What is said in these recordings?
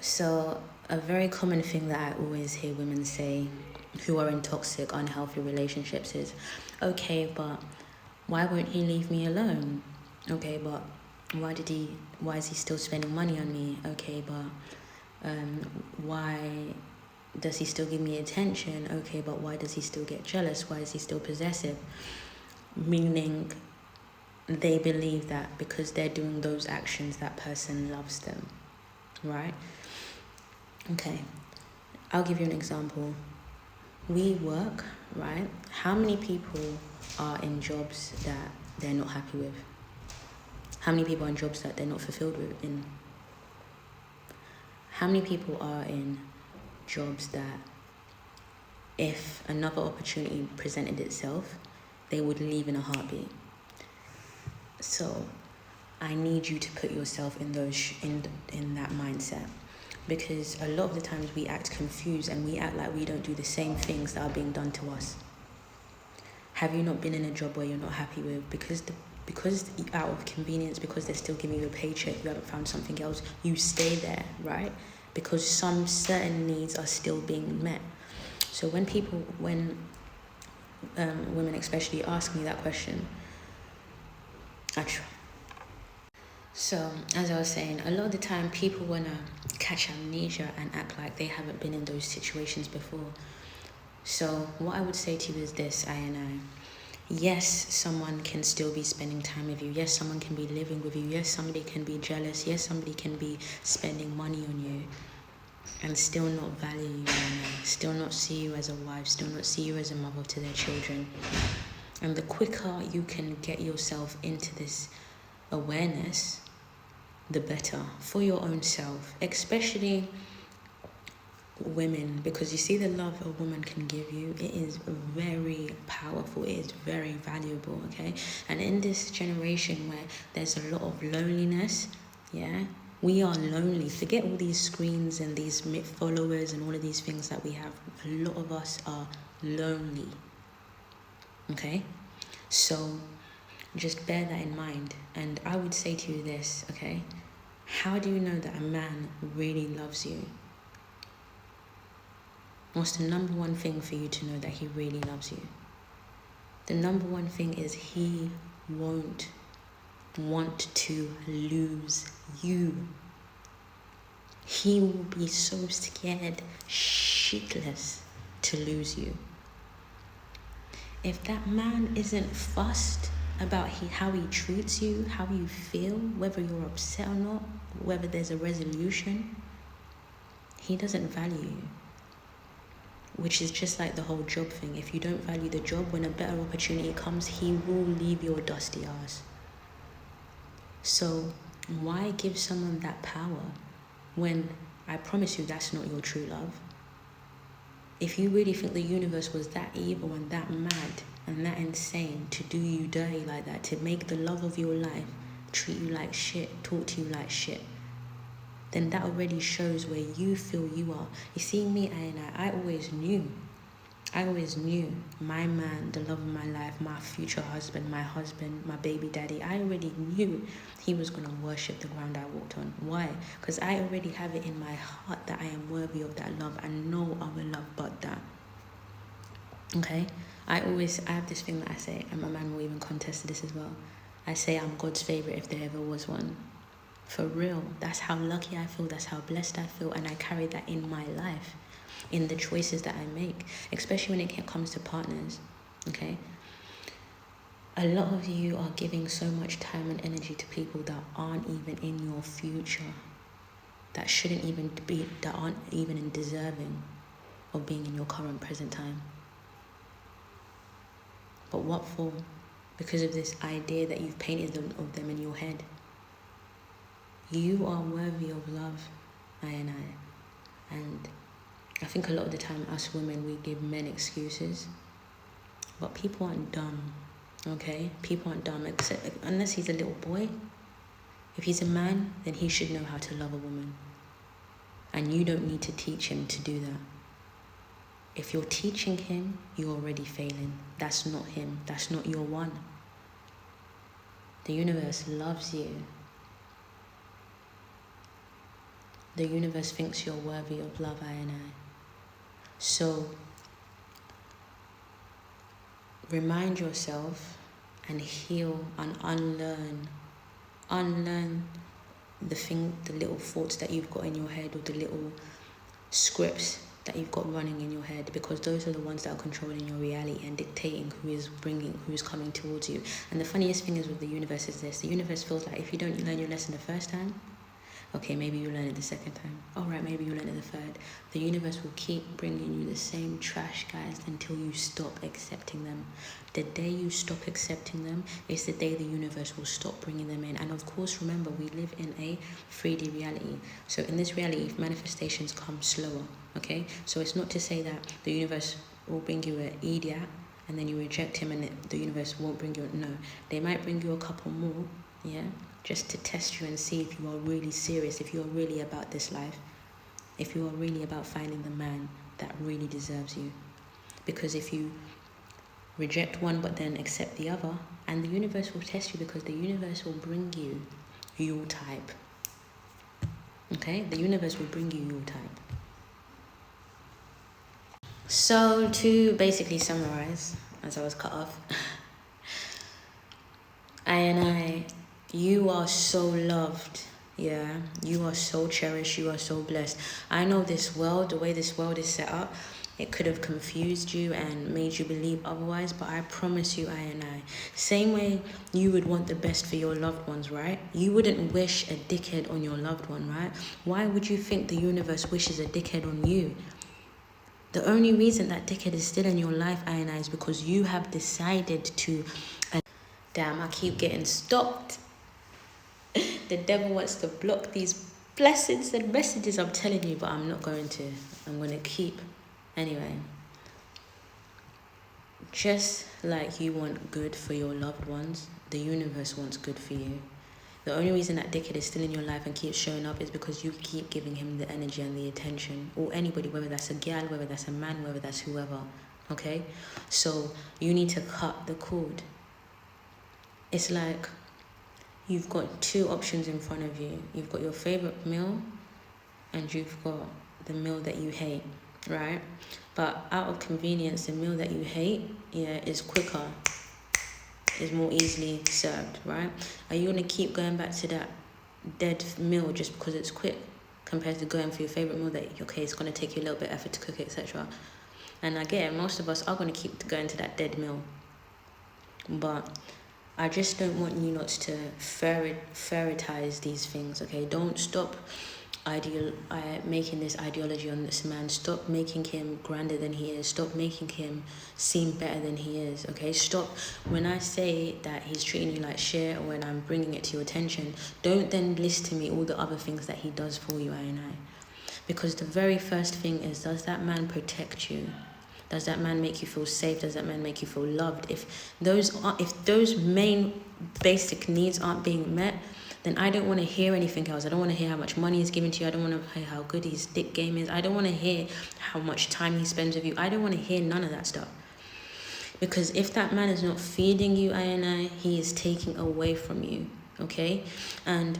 So, a very common thing that I always hear women say who are in toxic, unhealthy relationships is, okay, but why won't he leave me alone? Okay, but why is he still spending money on me? Okay, but why does he still give me attention? Okay, but why does he still get jealous? Why is he still possessive? Meaning they believe that because they're doing those actions, that person loves them, right? Okay, I'll give you an example. We work, right? How many people are in jobs that they're not happy with? How many people are in jobs that they're not fulfilled with in? How many people are in jobs that if another opportunity presented itself, they would leave in a heartbeat? So I need you to put yourself in those in that mindset, because a lot of the times we act confused and we act like we don't do the same things that are being done to us. Have you not been in a job where you're not happy with because out of convenience, because they're still giving you a paycheck, you haven't found something else, you stay there, right? Because some certain needs are still being met. So when women especially ask me that question, I try. So, as I was saying, a lot of the time people want to catch amnesia and act like they haven't been in those situations before. So, what I would say to you is this, I. Yes, someone can still be spending time with you. Yes, someone can be living with you. Yes, somebody can be jealous. Yes, somebody can be spending money on you and still not value you, still not see you as a wife, still not see you as a mother to their children. And the quicker you can get yourself into this awareness, the better for your own self, especially women, because you see the love a woman can give you, it is very powerful, it is very valuable, okay? And in this generation where there's a lot of loneliness, yeah, we are lonely. Forget all these screens and these followers and all of these things that we have. A lot of us are lonely, okay? So just bear that in mind. And I would say to you this, okay? How do you know that a man really loves you? What's the number one thing for you to know that he really loves you? The number one thing is he won't want to lose you. He will be so scared shitless to lose you. If that man isn't fussed about how he treats you, how you feel, whether you're upset or not, whether there's a resolution, he doesn't value you. Which is just like the whole job thing. If you don't value the job, when a better opportunity comes, he will leave your dusty ass. So why give someone that power when I promise you that's not your true love? If you really think the universe was that evil and that mad and that insane to do you dirty like that, to make the love of your life treat you like shit, talk to you like shit, then that already shows where you feel you are. You see me, I always knew my man, the love of my life, my future husband, my baby daddy, I already knew he was going to worship the ground I walked on. Why? Because I already have it in my heart that I am worthy of that love and no other love but that. Okay? I have this thing that I say, and my man will even contest to this as well. I say I'm God's favorite if there ever was one. For real, that's how lucky I feel, that's how blessed I feel, and I carry that in my life, in the choices that I make, especially when it comes to partners, okay? A lot of you are giving so much time and energy to people that aren't even in your future, that aren't even deserving of being in your current present time. But what for? Because of this idea that you've painted of them in your head. You are worthy of love, and I think a lot of the time us women, we give men excuses, but people aren't dumb, okay? People aren't dumb, unless he's a little boy. If he's a man, then he should know how to love a woman, and you don't need to teach him to do that. If you're teaching him, you're already failing. That's not him, that's not your one. The universe loves you. The universe thinks you're worthy of love, I and I. So remind yourself and heal and unlearn the little thoughts that you've got in your head, or the little scripts that you've got running in your head, because those are the ones that are controlling your reality and dictating who's coming towards you. And the funniest thing is with the universe is this: the universe feels like if you don't learn your lesson the first time, okay, maybe you learn it the second time. All right, maybe you learn it the third. The universe will keep bringing you the same trash, guys, until you stop accepting them. The day you stop accepting them is the day the universe will stop bringing them in. And of course, remember, we live in a 3D reality. So in this reality, manifestations come slower, okay? So it's not to say that the universe will bring you an idiot and then you reject him and the universe won't bring you. No, they might bring you a couple more, yeah? Just to test you and see if you are really serious, if you are really about this life, if you are really about finding the man that really deserves you. Because if you reject one but then accept the other, and the universe will test you, because the universe will bring you your type. Okay? The universe will bring you your type. So to basically summarize, as I was cut off, you are so loved. Yeah, you are so cherished. You are so blessed. I know this world, the way this world is set up, it could have confused you and made you believe otherwise, but I promise you, same way you would want the best for your loved ones, right? You wouldn't wish a dickhead on your loved one, right? Why would you think the universe wishes a dickhead on you? The only reason that dickhead is still in your life, is because you have decided to... Damn, I keep getting stopped. The devil wants to block these blessings and messages, I'm telling you, but I'm not going to. I'm going to keep. Anyway, just like you want good for your loved ones, the universe wants good for you. The only reason that dickhead is still in your life and keeps showing up is because you keep giving him the energy and the attention. Or anybody, whether that's a gal, whether that's a man, whether that's whoever. Okay? So you need to cut the cord. It's like you've got two options in front of you. You've got your favorite meal and you've got the meal that you hate, right? But out of convenience, the meal that you hate, is quicker, is more easily served, right? Are you going to keep going back to that dead meal just because it's quick compared to going for your favorite meal that, okay, it's going to take you a little bit of effort to cook it, etc.? And I get it, most of us are going to keep going to that dead meal. But I just don't want you not to ferretize these things, okay? Don't stop making this ideology on this man. Stop making him grander than he is. Stop making him seem better than he is, okay? Stop. When I say that he's treating you like shit, or when I'm bringing it to your attention, don't then list to me all the other things that he does for you, Because the very first thing is, does that man protect you? Does that man make you feel safe? Does that man make you feel loved? If those main basic needs aren't being met, then I don't want to hear anything else. I don't want to hear how much money he's given to you. I don't want to hear how good his dick game is. I don't want to hear how much time he spends with you. I don't want to hear none of that stuff. Because if that man is not feeding you, he is taking away from you, okay? And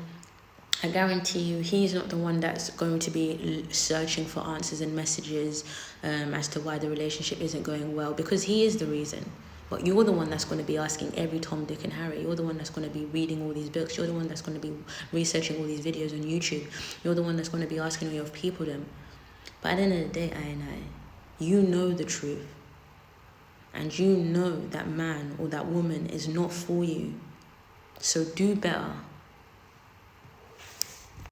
I guarantee you, he's not the one that's going to be searching for answers and messages as to why the relationship isn't going well, because he is the reason. But you're the one that's going to be asking every Tom, Dick and Harry. You're the one that's going to be reading all these books. You're the one that's going to be researching all these videos on YouTube. You're the one that's going to be asking all your people them. But at the end of the day, you know the truth. And you know that man or that woman is not for you. So do better.